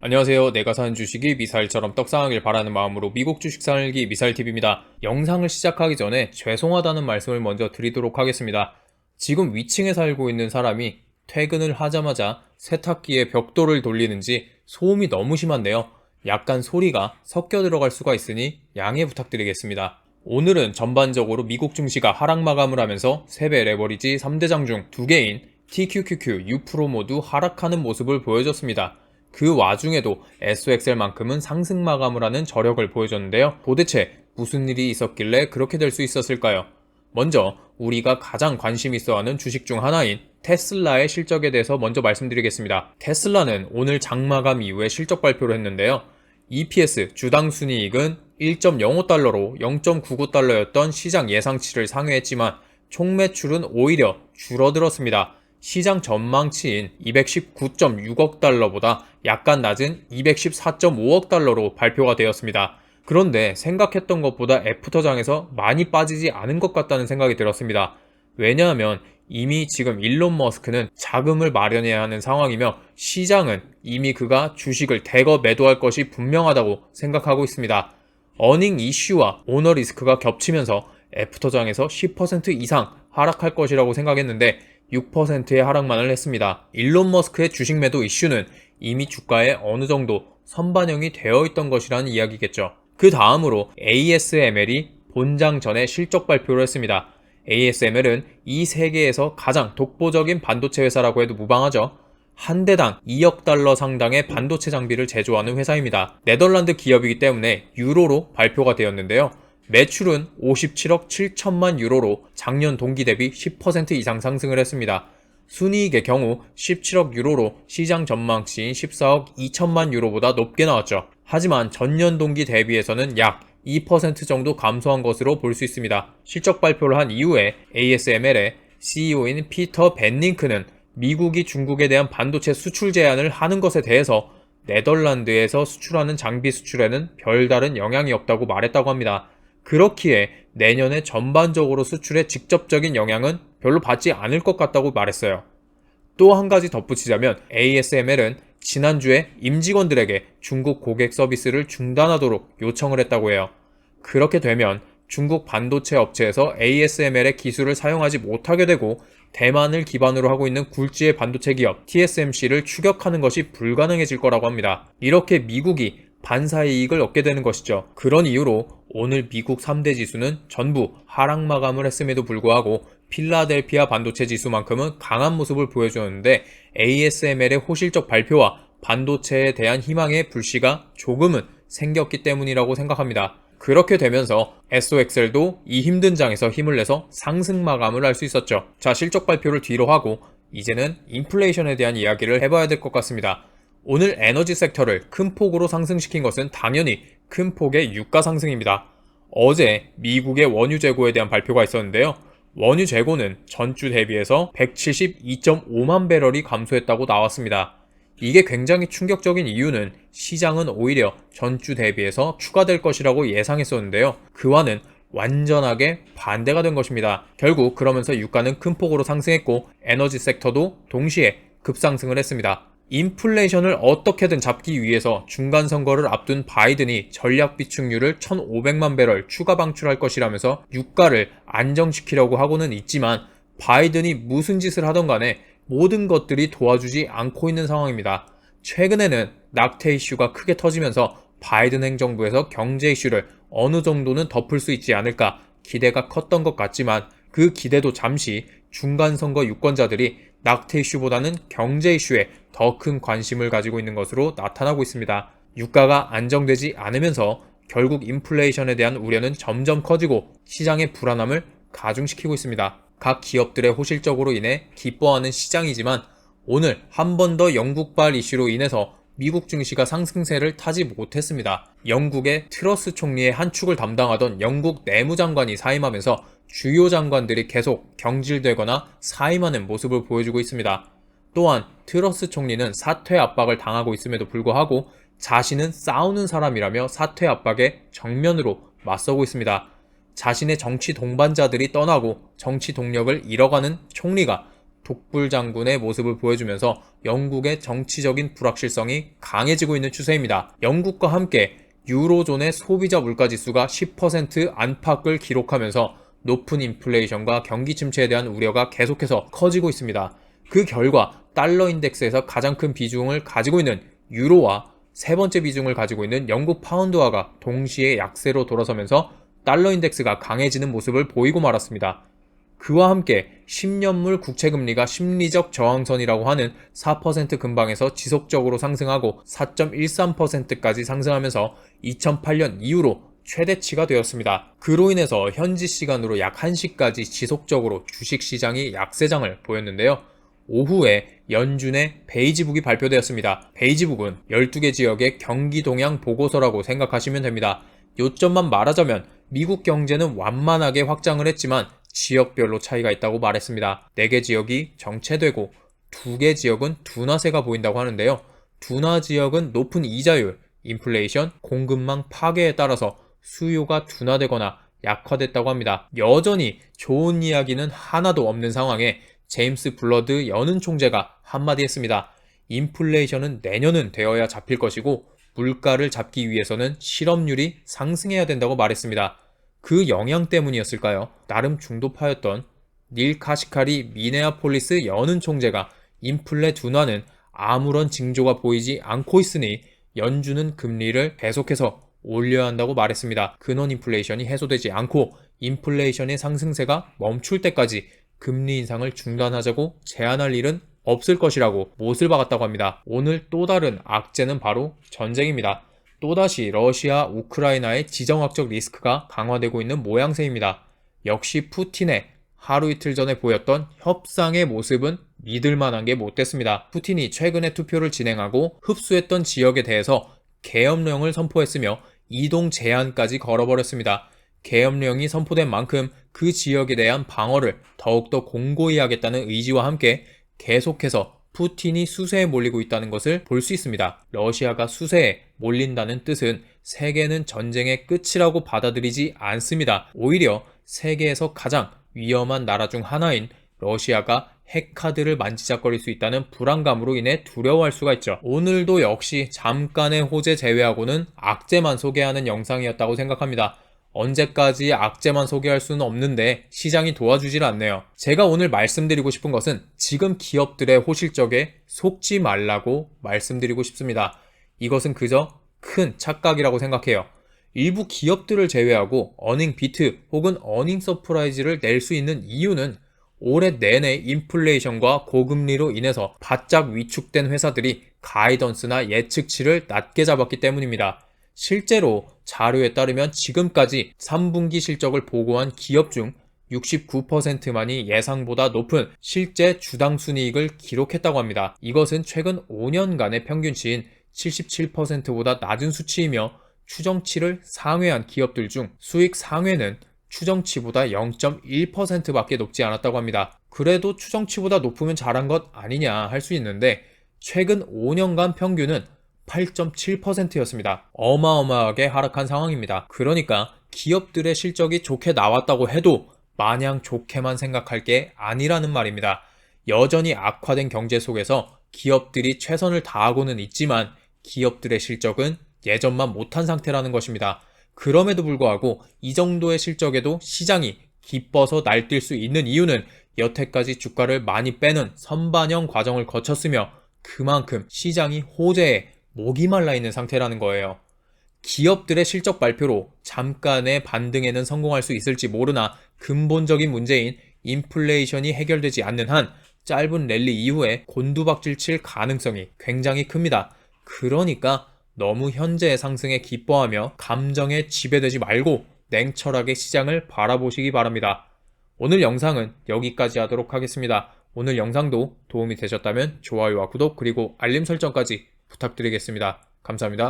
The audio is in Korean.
안녕하세요. 내가 사는 주식이 미사일처럼 떡상하길 바라는 마음으로 미국 주식 살기 미사일TV입니다. 영상을 시작하기 전에 죄송하다는 말씀을 먼저 드리도록 하겠습니다. 지금 위층에 살고 있는 사람이 퇴근을 하자마자 세탁기에 벽돌을 돌리는지 소음이 너무 심한데요. 약간 소리가 섞여 들어갈 수가 있으니 양해 부탁드리겠습니다. 오늘은 전반적으로 미국 증시가 하락 마감을 하면서 세배 레버리지 3대장 중 2개인 TQQQ, U-Pro 모두 하락하는 모습을 보여줬습니다. 그 와중에도 SOXL만큼은 상승 마감을 하는 저력을 보여줬는데요. 도대체 무슨 일이 있었길래 그렇게 될 수 있었을까요? 먼저 우리가 가장 관심 있어 하는 주식 중 하나인 테슬라의 실적에 대해서 먼저 말씀드리겠습니다. 테슬라는 오늘 장마감 이후에 실적 발표를 했는데요. EPS 주당 순이익은 1.05달러로 0.99달러였던 시장 예상치를 상회했지만 총 매출은 오히려 줄어들었습니다. 시장 전망치인 219.6억 달러보다 약간 낮은 214.5억 달러로 발표가 되었습니다. 그런데 생각했던 것보다 애프터장에서 많이 빠지지 않은 것 같다는 생각이 들었습니다. 왜냐하면 이미 지금 일론 머스크는 자금을 마련해야 하는 상황이며 시장은 이미 그가 주식을 대거 매도할 것이 분명하다고 생각하고 있습니다. 어닝 이슈와 오너 리스크가 겹치면서 애프터장에서 10% 이상 하락할 것이라고 생각했는데 6%의 하락만을 했습니다. 일론 머스크의 주식 매도 이슈는 이미 주가에 어느 정도 선반영이 되어 있던 것이라는 이야기겠죠. 그 다음으로 ASML이 본장 전에 실적 발표를 했습니다. ASML은 이 세계에서 가장 독보적인 반도체 회사라고 해도 무방하죠. 한 대당 2억 달러 상당의 반도체 장비를 제조하는 회사입니다. 네덜란드 기업이기 때문에 유로로 발표가 되었는데요. 매출은 57억 7천만 유로로 작년 동기 대비 10% 이상 상승을 했습니다. 순이익의 경우 17억 유로로 시장 전망치인 14억 2천만 유로보다 높게 나왔죠. 하지만 전년 동기 대비해서는 약 2% 정도 감소한 것으로 볼 수 있습니다. 실적 발표를 한 이후에 ASML의 CEO인 피터 벤링크는 미국이 중국에 대한 반도체 수출 제한을 하는 것에 대해서 네덜란드에서 수출하는 장비 수출에는 별다른 영향이 없다고 말했다고 합니다. 그렇기에 내년에 전반적으로 수출에 직접적인 영향은 별로 받지 않을 것 같다고 말했어요. 또 한 가지 덧붙이자면 ASML은 지난주에 임직원들에게 중국 고객 서비스를 중단하도록 요청을 했다고 해요. 그렇게 되면 중국 반도체 업체에서 ASML의 기술을 사용하지 못하게 되고 대만을 기반으로 하고 있는 굴지의 반도체 기업 TSMC를 추격하는 것이 불가능해질 거라고 합니다. 이렇게 미국이 반사이익을 얻게 되는 것이죠. 그런 이유로 오늘 미국 3대 지수는 전부 하락 마감을 했음에도 불구하고 필라델피아 반도체 지수만큼은 강한 모습을 보여주었는데 ASML의 호실적 발표와 반도체에 대한 희망의 불씨가 조금은 생겼기 때문이라고 생각합니다. 그렇게 되면서 SOXL도 이 힘든 장에서 힘을 내서 상승 마감을 할 수 있었죠. 자, 실적 발표를 뒤로 하고 이제는 인플레이션에 대한 이야기를 해봐야 될 것 같습니다. 오늘 에너지 섹터를 큰 폭으로 상승시킨 것은 당연히 큰 폭의 유가 상승입니다. 어제 미국의 원유 재고에 대한 발표가 있었는데요. 원유 재고는 전주 대비해서 172.5만 배럴이 감소했다고 나왔습니다. 이게 굉장히 충격적인 이유는 시장은 오히려 전주 대비해서 추가될 것이라고 예상했었는데요. 그와는 완전하게 반대가 된 것입니다. 결국 그러면서 유가는 큰 폭으로 상승했고 에너지 섹터도 동시에 급상승을 했습니다. 인플레이션을 어떻게든 잡기 위해서 중간 선거를 앞둔 바이든이 전략 비축률을 1,500만 배럴 추가 방출할 것이라면서 유가를 안정시키려고 하고는 있지만 바이든이 무슨 짓을 하던 간에 모든 것들이 도와주지 않고 있는 상황입니다. 최근에는 낙태 이슈가 크게 터지면서 바이든 행정부에서 경제 이슈를 어느 정도는 덮을 수 있지 않을까 기대가 컸던 것 같지만 그 기대도 잠시 중간 선거 유권자들이 낙태 이슈보다는 경제 이슈에 더 큰 관심을 가지고 있는 것으로 나타나고 있습니다. 유가가 안정되지 않으면서 결국 인플레이션에 대한 우려는 점점 커지고 시장의 불안함을 가중시키고 있습니다. 각 기업들의 호실적으로 인해 기뻐하는 시장이지만 오늘 한 번 더 영국발 이슈로 인해서 미국 증시가 상승세를 타지 못했습니다. 영국의 트러스 총리의 한 축을 담당하던 영국 내무장관이 사임하면서 주요 장관들이 계속 경질되거나 사임하는 모습을 보여주고 있습니다. 또한 트러스 총리는 사퇴 압박을 당하고 있음에도 불구하고 자신은 싸우는 사람이라며 사퇴 압박에 정면으로 맞서고 있습니다. 자신의 정치 동반자들이 떠나고 정치 동력을 잃어가는 총리가 독불장군의 모습을 보여주면서 영국의 정치적인 불확실성이 강해지고 있는 추세입니다. 영국과 함께 유로존의 소비자 물가지수가 10% 안팎을 기록하면서 높은 인플레이션과 경기 침체에 대한 우려가 계속해서 커지고 있습니다. 그 결과 달러 인덱스에서 가장 큰 비중을 가지고 있는 유로와 세 번째 비중을 가지고 있는 영국 파운드화가 동시에 약세로 돌아서면서 달러 인덱스가 강해지는 모습을 보이고 말았습니다. 그와 함께 10년물 국채금리가 심리적 저항선이라고 하는 4% 근방에서 지속적으로 상승하고 4.13%까지 상승하면서 2008년 이후로 최대치가 되었습니다. 그로 인해서 현지 시간으로 약 1시까지 지속적으로 주식시장이 약세장을 보였는데요. 오후에 연준의 베이지북이 발표되었습니다. 베이지북은 12개 지역의 경기 동향 보고서라고 생각하시면 됩니다. 요점만 말하자면 미국 경제는 완만하게 확장을 했지만 지역별로 차이가 있다고 말했습니다. 4개 지역이 정체되고 2개 지역은 둔화세가 보인다고 하는데요. 둔화 지역은 높은 이자율, 인플레이션, 공급망 파괴에 따라서 수요가 둔화되거나 약화됐다고 합니다. 여전히 좋은 이야기는 하나도 없는 상황에 제임스 블러드 연은 총재가 한마디 했습니다. 인플레이션은 내년은 되어야 잡힐 것이고 물가를 잡기 위해서는 실업률이 상승해야 된다고 말했습니다. 그 영향 때문이었을까요? 나름 중도파였던 닐 카시카리 미네아폴리스 연은 총재가 인플레 둔화는 아무런 징조가 보이지 않고 있으니 연준은 금리를 계속해서 올려야 한다고 말했습니다. 근원 인플레이션이 해소되지 않고 인플레이션의 상승세가 멈출 때까지 금리 인상을 중단하자고 제안할 일은 없을 것이라고 못을 박았다고 합니다. 오늘 또 다른 악재는 바로 전쟁입니다. 또다시 러시아, 우크라이나의 지정학적 리스크가 강화되고 있는 모양새입니다. 역시 푸틴의 하루 이틀 전에 보였던 협상의 모습은 믿을 만한 게 못 됐습니다. 푸틴이 최근에 투표를 진행하고 흡수했던 지역에 대해서 계엄령을 선포했으며 이동 제한까지 걸어버렸습니다. 계엄령이 선포된 만큼 그 지역에 대한 방어를 더욱더 공고히 하겠다는 의지와 함께 계속해서 푸틴이 수세에 몰리고 있다는 것을 볼 수 있습니다. 러시아가 수세에 몰린다는 뜻은 세계는 전쟁의 끝이라고 받아들이지 않습니다. 오히려 세계에서 가장 위험한 나라 중 하나인 러시아가 핵카드를 만지작거릴 수 있다는 불안감으로 인해 두려워할 수가 있죠. 오늘도 역시 잠깐의 호재 제외하고는 악재만 소개하는 영상이었다고 생각합니다. 언제까지 악재만 소개할 수는 없는데 시장이 도와주질 않네요. 제가 오늘 말씀드리고 싶은 것은 지금 기업들의 호실적에 속지 말라고 말씀드리고 싶습니다. 이것은 그저 큰 착각이라고 생각해요. 일부 기업들을 제외하고 어닝 비트 혹은 어닝 서프라이즈를 낼 수 있는 이유는 올해 내내 인플레이션과 고금리로 인해서 바짝 위축된 회사들이 가이던스나 예측치를 낮게 잡았기 때문입니다. 실제로 자료에 따르면 지금까지 3분기 실적을 보고한 기업 중 69%만이 예상보다 높은 실제 주당 순이익을 기록했다고 합니다. 이것은 최근 5년간의 평균치인 77%보다 낮은 수치이며 추정치를 상회한 기업들 중 수익 상회는 추정치보다 0.1%밖에 높지 않았다고 합니다. 그래도 추정치보다 높으면 잘한 것 아니냐 할 수 있는데 최근 5년간 평균은 8.7%였습니다. 어마어마하게 하락한 상황입니다. 그러니까 기업들의 실적이 좋게 나왔다고 해도 마냥 좋게만 생각할 게 아니라는 말입니다. 여전히 악화된 경제 속에서 기업들이 최선을 다하고는 있지만 기업들의 실적은 예전만 못한 상태라는 것입니다. 그럼에도 불구하고 이 정도의 실적에도 시장이 기뻐서 날뛸 수 있는 이유는 여태까지 주가를 많이 빼는 선반영 과정을 거쳤으며 그만큼 시장이 호재에 목이 말라 있는 상태라는 거예요. 기업들의 실적 발표로 잠깐의 반등에는 성공할 수 있을지 모르나 근본적인 문제인 인플레이션이 해결되지 않는 한 짧은 랠리 이후에 곤두박질 칠 가능성이 굉장히 큽니다. 그러니까 너무 현재의 상승에 기뻐하며 감정에 지배되지 말고 냉철하게 시장을 바라보시기 바랍니다. 오늘 영상은 여기까지 하도록 하겠습니다. 오늘 영상도 도움이 되셨다면 좋아요와 구독 그리고 알림 설정까지 부탁드리겠습니다. 감사합니다.